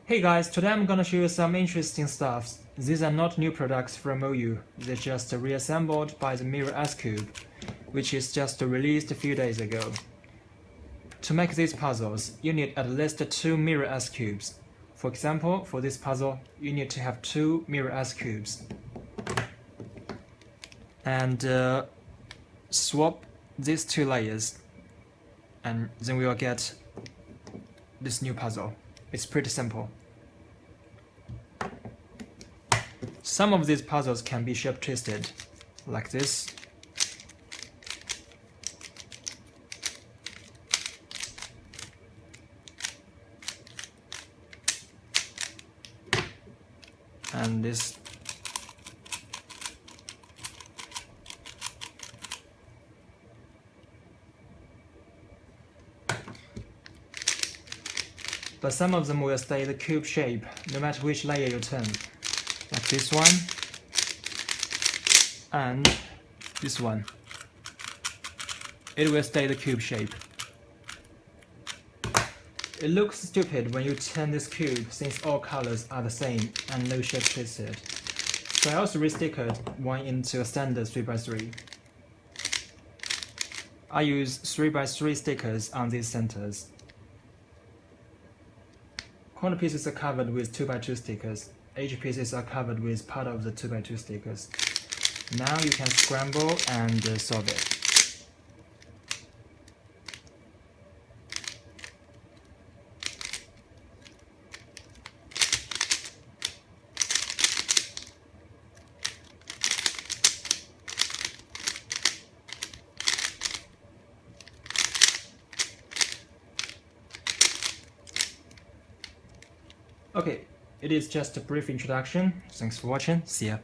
Hey guys, today I'm gonna show you some interesting stuff. These are not new products from MoYu, they're just reassembled by the Mirror S Cube, which is just released a few days ago. To make these puzzles, you need at least 2 Mirror S Cubes. For example, for this puzzle, you need to have 2 Mirror S Cubes. And swap these 2 layers, and then we will get this new puzzle. It's pretty simple. Some of these puzzles can be shape twisted, like this. And this. But some of them will stay the cube shape, no matter which layer you turn. Like this one, and this one. It will stay the cube shape. It looks stupid when you turn this cube since all colors are the same and no shape twisted. So I also restickered one into a standard 3x3. I use 3x3 stickers on these centers. Corner pieces are covered with 2x2 stickers. Edge pieces are covered with part of the 2x2 stickers. Now you can scramble and solve it. Okay, it is just a brief introduction. Thanks for watching. See ya.